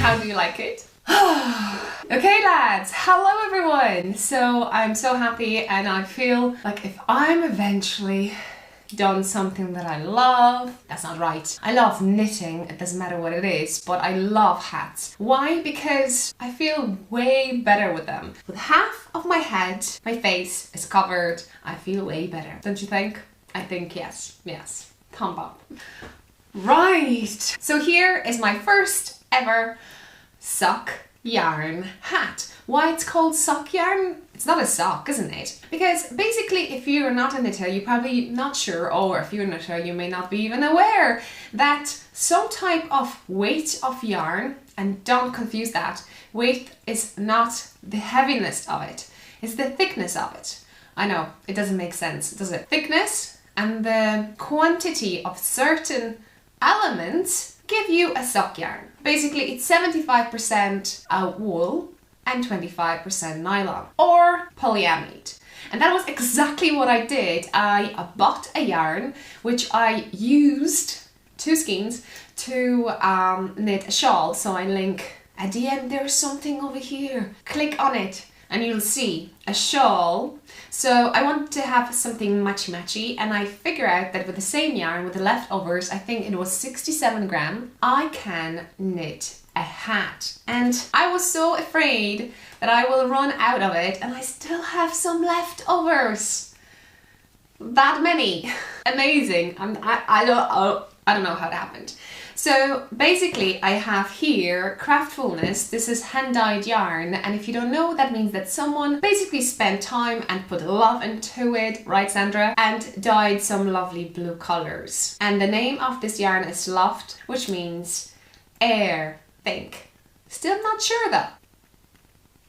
How do you like it? Okay lads, hello everyone! So I'm so happy and I feel like if I'm eventually done something that I love, that's not right. I love knitting, it doesn't matter what it is, but I love hats. Why? Because I feel way better with them. With half of my head, my face is covered, I feel way better. Don't you think? I think yes, yes. Thumb up. Right, so here is my first ever sock yarn hat. Why it's called sock yarn? It's not a sock, isn't it? Because basically if you're not a knitter, you're probably not sure, or if you're a knitter, you may not be even aware that some type of weight of yarn, and don't confuse that, weight is not the heaviness of it, it's the thickness of it. I know, it doesn't make sense, does it? Thickness and the quantity of certain elements give you a sock yarn. Basically, it's 75% wool and 25% nylon or polyamide. And that was exactly what I did. I bought a yarn which I used, 2 skeins, to knit a shawl. So I link at the end, there's something over here. Click on it and you'll see a shawl. So I want to have something matchy-matchy, and I figure out that with the same yarn, with the leftovers, I think it was 67 gram, I can knit a hat. And I was so afraid that I will run out of it, and I still have some leftovers. That many. Amazing. I don't know how it happened. So basically I have here Craftfulness. This is hand-dyed yarn, and if you don't know, that means that someone basically spent time and put love into it, right Sandra? And dyed some lovely blue colors. And the name of this yarn is Loft, which means air, think. Still not sure though.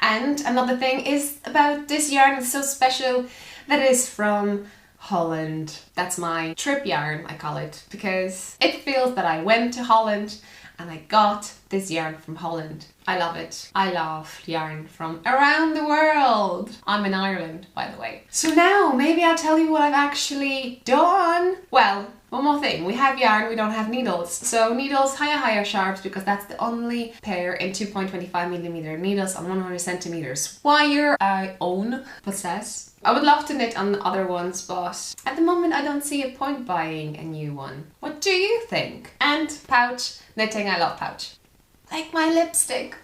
And another thing is about this yarn, it's so special, that is from Holland. That's my trip yarn, I call it, because it feels that I went to Holland and I got this yarn from Holland. I love it. I love yarn from around the world. I'm in Ireland, by the way. So now maybe I'll tell you what I've actually done. Well, one more thing, we have yarn, we don't have needles. So needles, higher sharps, because that's the only pair in 2.25mm needles on 100 centimeters. Wire I possess. I would love to knit on other ones, but at the moment I don't see a point buying a new one. What do you think? And pouch, knitting, I love pouch. Like my lipstick.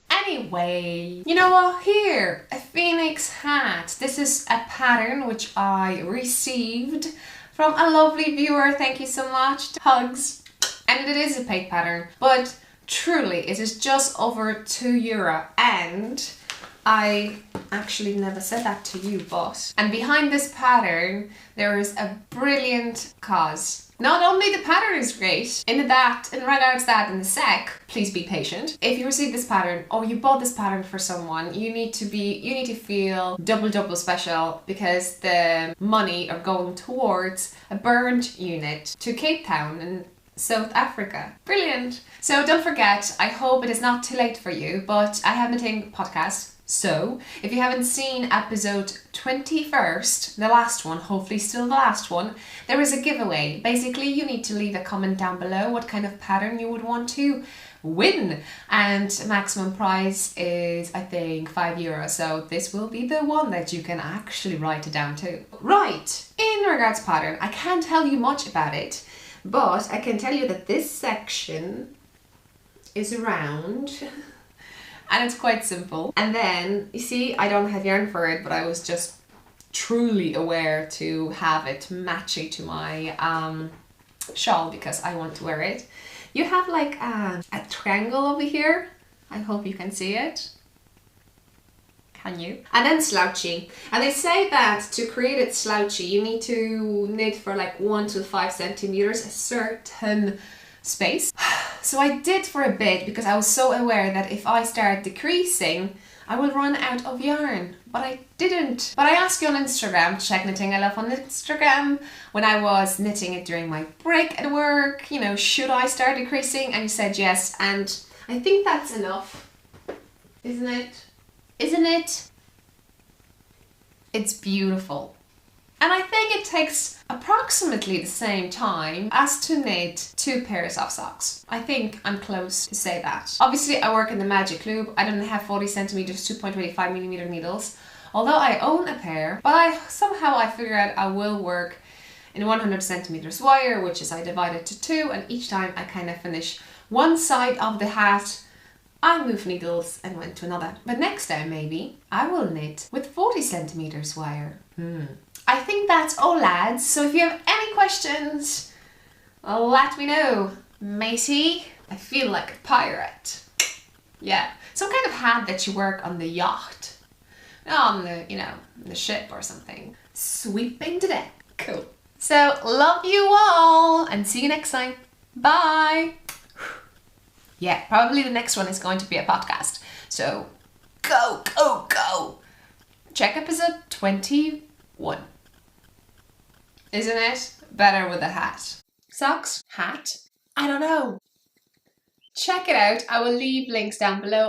Anyway, you know what? Here, a phoenix hat. This is a pattern which I received from a lovely viewer. Thank you so much. Hugs. And it is a paid pattern, but truly it is just over €2, and I actually never said that to you, but... And behind this pattern, there is a brilliant cause. Not only the pattern is great, in regards that in a sec, please be patient. If you receive this pattern or you bought this pattern for someone, you need to feel double special, because the money are going towards a burned unit to Cape Town in South Africa. Brilliant. So don't forget, I hope it is not too late for you, but I have a knitting podcast. So, if you haven't seen episode 21st, the last one, hopefully still the last one, there is a giveaway. Basically, you need to leave a comment down below what kind of pattern you would want to win. And maximum prize is, I think, €5. So this will be the one that you can actually write it down to. Right, in regards pattern, I can't tell you much about it, but I can tell you that this section is round. And it's quite simple. And then, you see, I don't have yarn for it, but I was just truly aware to have it matchy to my shawl, because I want to wear it. You have like a triangle over here. I hope you can see it. Can you? And then slouchy. And they say that to create it slouchy, you need to knit for like 1 to 5 centimeters, a certain space. So I did for a bit, because I was so aware that if I start decreasing, I will run out of yarn. But I didn't. But I asked you on Instagram, check knittingILove on Instagram, when I was knitting it during my break at work, you know, should I start decreasing? And you said yes, and I think that's enough. Isn't it? Isn't it? It's beautiful. And I think it takes approximately the same time as to knit 2 pairs of socks. I think I'm close to say that. Obviously I work in the Magic Loop. I don't have 40 centimeters, 2.25mm needles, although I own a pair, but somehow I figure out I will work in 100 centimeters wire, which is I divide it to 2, and each time I kind of finish one side of the hat, I move needles and went to another. But next time maybe I will knit with 40 centimeters wire. I think that's all, lads. So if you have any questions, let me know. Matey, I feel like a pirate. Yeah, some kind of hat that you work on the yacht. On the, you know, the ship or something. Sweeping the deck. Cool. So, love you all and see you next time. Bye. Yeah, probably the next one is going to be a podcast. So, go, go, go. Check episode 21. Isn't it? Better with a hat. Socks? Hat? I don't know. Check it out. I will leave links down below.